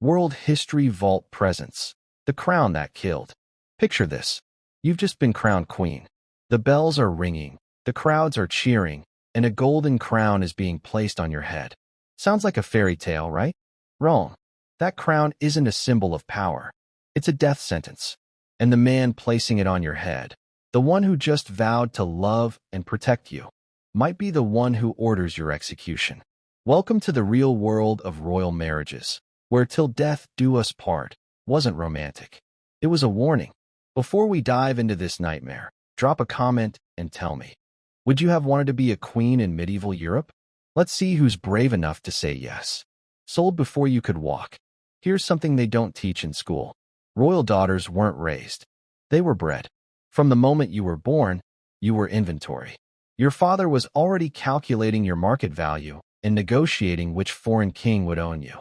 World History Vault presents the crown that killed. Picture this. You've just been crowned queen. The bells are ringing, the crowds are cheering, and a golden crown is being placed on your head. Sounds like a fairy tale, right? Wrong. That crown isn't a symbol of power. It's a death sentence. And the man placing it on your head, the one who just vowed to love and protect you, might be the one who orders your execution. Welcome to the real world of royal marriages, where till death do us part wasn't romantic. It was a warning. Before we dive into this nightmare, drop a comment and tell me, would you have wanted to be a queen in medieval Europe? Let's see who's brave enough to say yes. Sold before you could walk. Here's something they don't teach in school. Royal daughters weren't raised. They were bred. From the moment you were born, you were inventory. Your father was already calculating your market value and negotiating which foreign king would own you.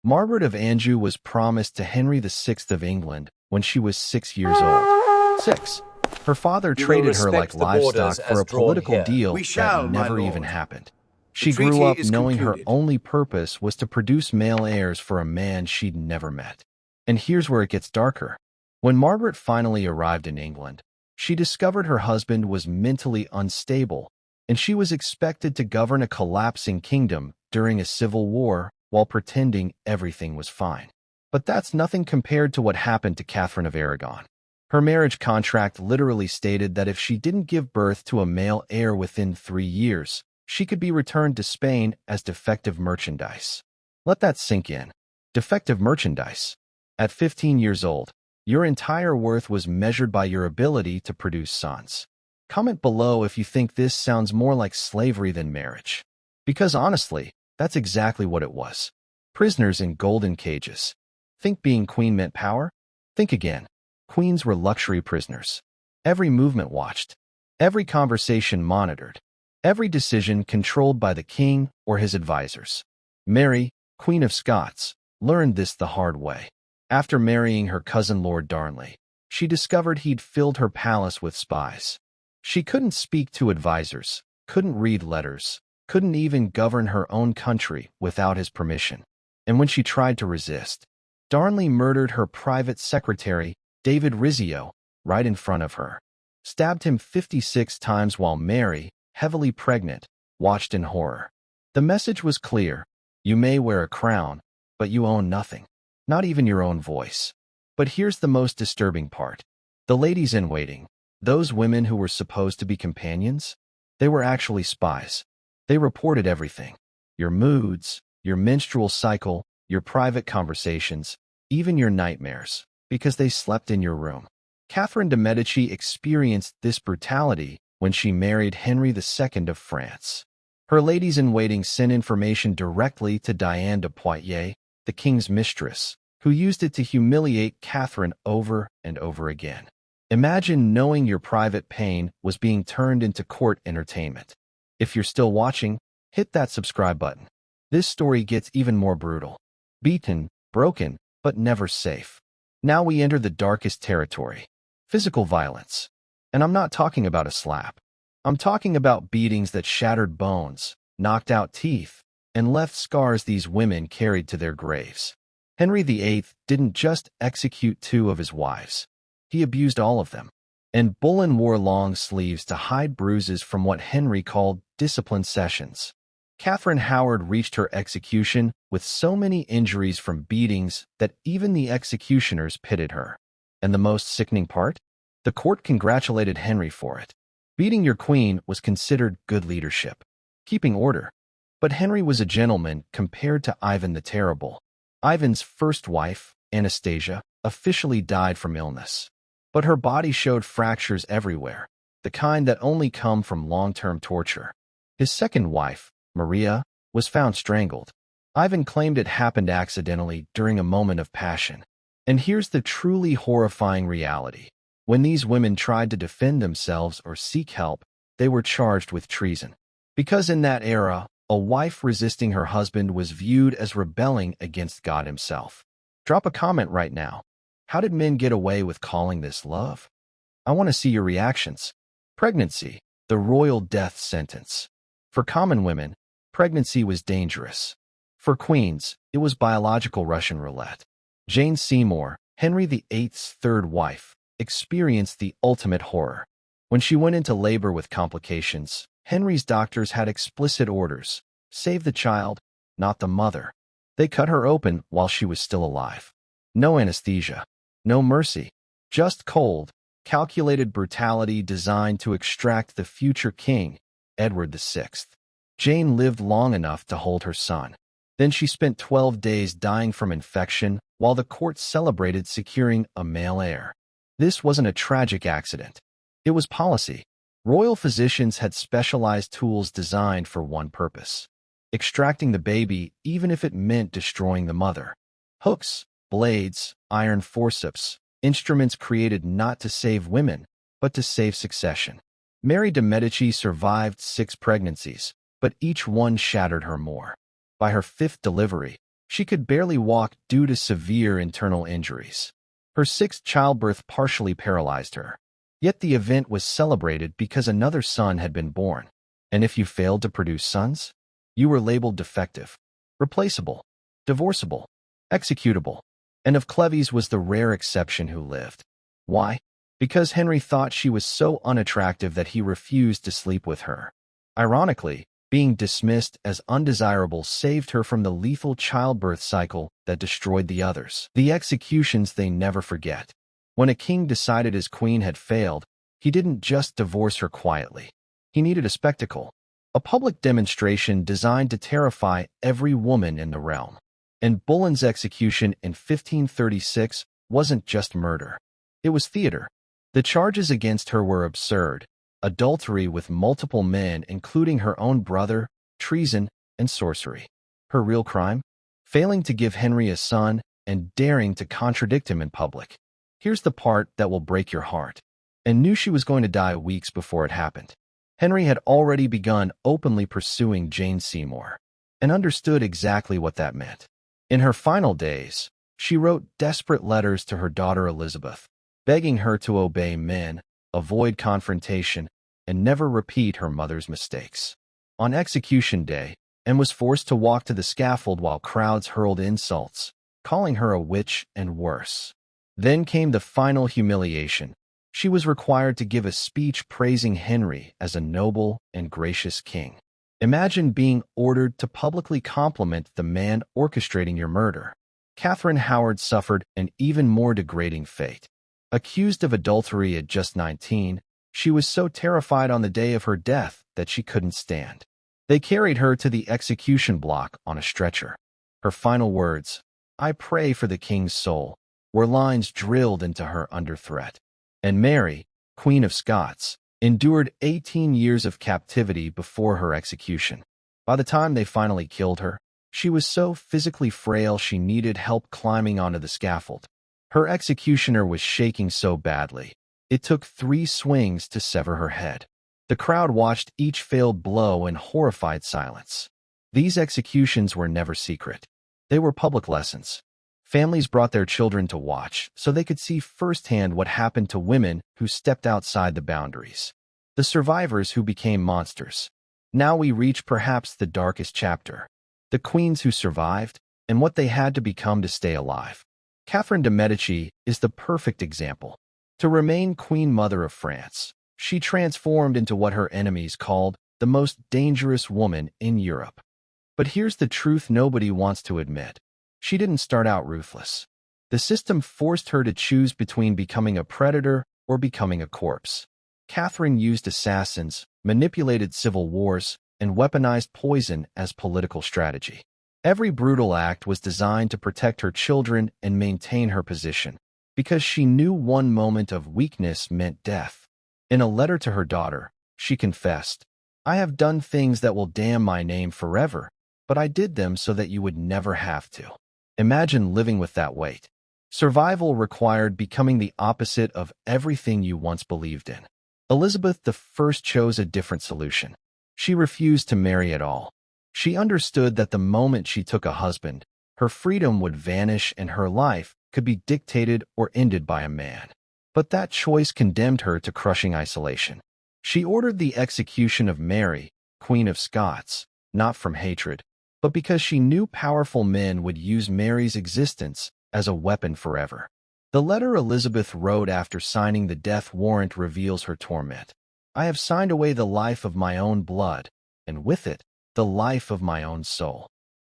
Margaret of Anjou was promised to Henry VI of England when she was 6 years old. 6. Her father traded her like livestock for a political deal that never even happened. She grew up knowing her only purpose was to produce male heirs for a man she'd never met. And here's where it gets darker. When Margaret finally arrived in England, she discovered her husband was mentally unstable, and she was expected to govern a collapsing kingdom during a civil war while pretending everything was fine. But that's nothing compared to what happened to Catherine of Aragon. Her marriage contract literally stated that if she didn't give birth to a male heir within 3 years, she could be returned to Spain as defective merchandise. Let that sink in. Defective merchandise. At 15 years old, your entire worth was measured by your ability to produce sons. Comment below if you think this sounds more like slavery than marriage. Because honestly, that's exactly what it was. Prisoners in golden cages. Think being queen meant power? Think again. Queens were luxury prisoners. Every movement watched. Every conversation monitored. Every decision controlled by the king or his advisors. Mary, Queen of Scots, learned this the hard way. After marrying her cousin Lord Darnley, she discovered he'd filled her palace with spies. She couldn't speak to advisors, couldn't read letters, couldn't even govern her own country without his permission. And when she tried to resist, Darnley murdered her private secretary, David Rizzio, right in front of her. Stabbed him 56 times while Mary, heavily pregnant, watched in horror. The message was clear. You may wear a crown, but you own nothing. Not even your own voice. But here's the most disturbing part. The ladies in waiting, those women who were supposed to be companions, they were actually spies. They reported everything. Your moods, your menstrual cycle, your private conversations, even your nightmares, because they slept in your room. Catherine de' Medici experienced this brutality when she married Henry II of France. Her ladies-in-waiting sent information directly to Diane de Poitiers, the king's mistress, who used it to humiliate Catherine over and over again. Imagine knowing your private pain was being turned into court entertainment. If you're still watching, hit that subscribe button. This story gets even more brutal. Beaten, broken, but never safe. Now we enter the darkest territory. Physical violence. And I'm not talking about a slap. I'm talking about beatings that shattered bones, knocked out teeth, and left scars these women carried to their graves. Henry VIII didn't just execute 2 of his wives. He abused all of them. And Boleyn wore long sleeves to hide bruises from what Henry called discipline sessions. Catherine Howard reached her execution with so many injuries from beatings that even the executioners pitied her. And the most sickening part? The court congratulated Henry for it. Beating your queen was considered good leadership, keeping order. But Henry was a gentleman compared to Ivan the Terrible. Ivan's first wife, Anastasia, officially died from illness. But her body showed fractures everywhere, the kind that only come from long-term torture. His second wife, Maria, was found strangled. Ivan claimed it happened accidentally during a moment of passion. And here's the truly horrifying reality. When these women tried to defend themselves or seek help, they were charged with treason. Because in that era, a wife resisting her husband was viewed as rebelling against God himself. Drop a comment right now. How did men get away with calling this love? I want to see your reactions. Pregnancy, the royal death sentence. For common women, pregnancy was dangerous. For queens, it was biological Russian roulette. Jane Seymour, Henry VIII's third wife, experienced the ultimate horror. When she went into labor with complications, Henry's doctors had explicit orders: save the child, not the mother. They cut her open while she was still alive. No anesthesia, no mercy, just cold, calculated brutality designed to extract the future king, Edward VI. Jane lived long enough to hold her son. Then she spent 12 days dying from infection while the court celebrated securing a male heir. This wasn't a tragic accident. It was policy. Royal physicians had specialized tools designed for one purpose: extracting the baby even if it meant destroying the mother. Hooks, blades, iron forceps, instruments created not to save women, but to save succession. Mary de' Medici survived 6 pregnancies, but each one shattered her more. By her 5th delivery, she could barely walk due to severe internal injuries. Her 6th childbirth partially paralyzed her. Yet the event was celebrated because another son had been born. And if you failed to produce sons, you were labeled defective, replaceable, divorceable, executable. And of Cleves was the rare exception who lived. Why? Because Henry thought she was so unattractive that he refused to sleep with her. Ironically, being dismissed as undesirable saved her from the lethal childbirth cycle that destroyed the others. The executions they never forget. When a king decided his queen had failed, he didn't just divorce her quietly. He needed a spectacle, a public demonstration designed to terrify every woman in the realm. And Boleyn's execution in 1536 wasn't just murder. It was theater. The charges against her were absurd: adultery with multiple men, including her own brother, treason, and sorcery. Her real crime? Failing to give Henry a son and daring to contradict him in public. Here's the part that will break your heart. And knew she was going to die weeks before it happened. Henry had already begun openly pursuing Jane Seymour, and understood exactly what that meant. In her final days, she wrote desperate letters to her daughter Elizabeth, begging her to obey men, avoid confrontation, and never repeat her mother's mistakes. On execution day, Anne was forced to walk to the scaffold while crowds hurled insults, calling her a witch and worse. Then came the final humiliation. She was required to give a speech praising Henry as a noble and gracious king. Imagine being ordered to publicly compliment the man orchestrating your murder. Catherine Howard suffered an even more degrading fate. Accused of adultery at just 19, she was so terrified on the day of her death that she couldn't stand. They carried her to the execution block on a stretcher. Her final words, "I pray for the king's soul," were lines drilled into her under threat. And Mary, Queen of Scots, endured 18 years of captivity before her execution. By the time they finally killed her, she was so physically frail she needed help climbing onto the scaffold. Her executioner was shaking so badly, it took 3 swings to sever her head. The crowd watched each failed blow in horrified silence. These executions were never secret. They were public lessons. Families brought their children to watch so they could see firsthand what happened to women who stepped outside the boundaries. The survivors who became monsters. Now we reach perhaps the darkest chapter. The queens who survived and what they had to become to stay alive. Catherine de' Medici is the perfect example. To remain Queen Mother of France, she transformed into what her enemies called the most dangerous woman in Europe. But here's the truth nobody wants to admit. She didn't start out ruthless. The system forced her to choose between becoming a predator or becoming a corpse. Catherine used assassins, manipulated civil wars, and weaponized poison as political strategy. Every brutal act was designed to protect her children and maintain her position, because she knew one moment of weakness meant death. In a letter to her daughter, she confessed, "I have done things that will damn my name forever, but I did them so that you would never have to." Imagine living with that weight. Survival required becoming the opposite of everything you once believed in. Elizabeth I chose a different solution. She refused to marry at all. She understood that the moment she took a husband, her freedom would vanish and her life could be dictated or ended by a man. But that choice condemned her to crushing isolation. She ordered the execution of Mary, Queen of Scots, not from hatred, but because she knew powerful men would use Mary's existence as a weapon forever. The letter Elizabeth wrote after signing the death warrant reveals her torment. I have signed away the life of my own blood, and with it, the life of my own soul.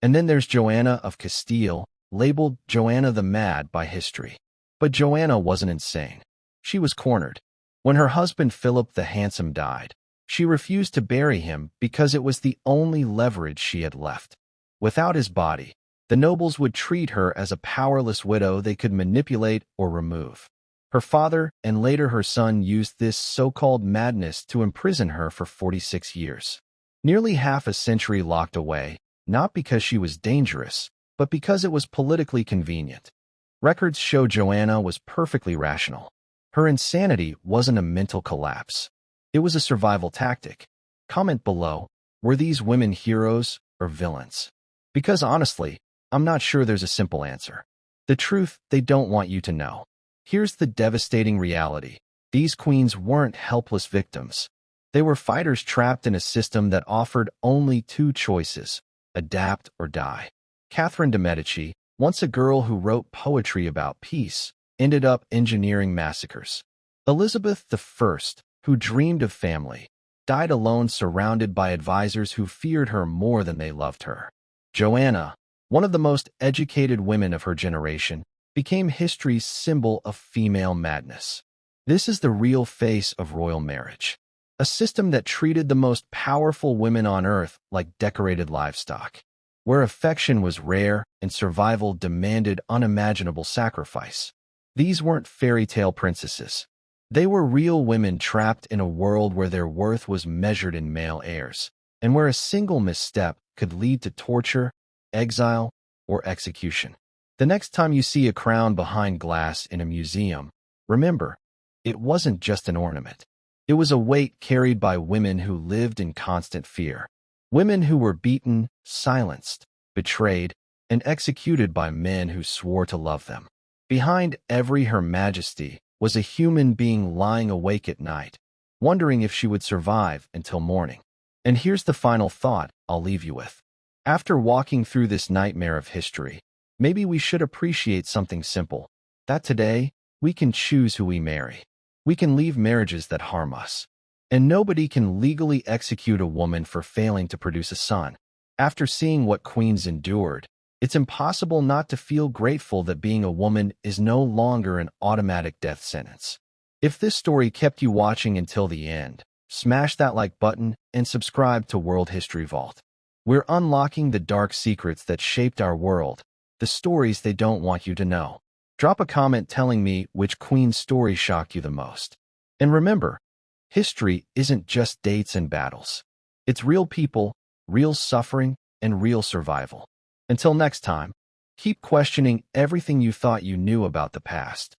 And then there's Joanna of Castile, labeled Joanna the Mad by history. But Joanna wasn't insane. She was cornered. When her husband Philip the Handsome died, she refused to bury him because it was the only leverage she had left. Without his body, the nobles would treat her as a powerless widow they could manipulate or remove. Her father and later her son used this so-called madness to imprison her for 46 years. Nearly half a century locked away, not because she was dangerous, but because it was politically convenient. Records show Joanna was perfectly rational. Her insanity wasn't a mental collapse. It was a survival tactic. Comment below, were these women heroes or villains? Because honestly, I'm not sure there's a simple answer. The truth they don't want you to know. Here's the devastating reality. These queens weren't helpless victims. They were fighters trapped in a system that offered only two choices: adapt or die. Catherine de' Medici, once a girl who wrote poetry about peace, ended up engineering massacres. Elizabeth I, who dreamed of family, died alone surrounded by advisors who feared her more than they loved her. Joanna, one of the most educated women of her generation, became history's symbol of female madness. This is the real face of royal marriage, a system that treated the most powerful women on earth like decorated livestock, where affection was rare and survival demanded unimaginable sacrifice. These weren't fairy tale princesses. They were real women trapped in a world where their worth was measured in male heirs, and where a single misstep could lead to torture, exile, or execution. The next time you see a crown behind glass in a museum, remember, it wasn't just an ornament. It was a weight carried by women who lived in constant fear. Women who were beaten, silenced, betrayed, and executed by men who swore to love them. Behind every Her Majesty was a human being lying awake at night, wondering if she would survive until morning. And here's the final thought I'll leave you with. After walking through this nightmare of history, maybe we should appreciate something simple, that today, we can choose who we marry. We can leave marriages that harm us. And nobody can legally execute a woman for failing to produce a son. After seeing what queens endured, it's impossible not to feel grateful that being a woman is no longer an automatic death sentence. If this story kept you watching until the end, smash that like button and subscribe to World History Vault. We're unlocking the dark secrets that shaped our world, the stories they don't want you to know. Drop a comment telling me which queen's story shocked you the most. And remember, history isn't just dates and battles. It's real people, real suffering, and real survival. Until next time, keep questioning everything you thought you knew about the past.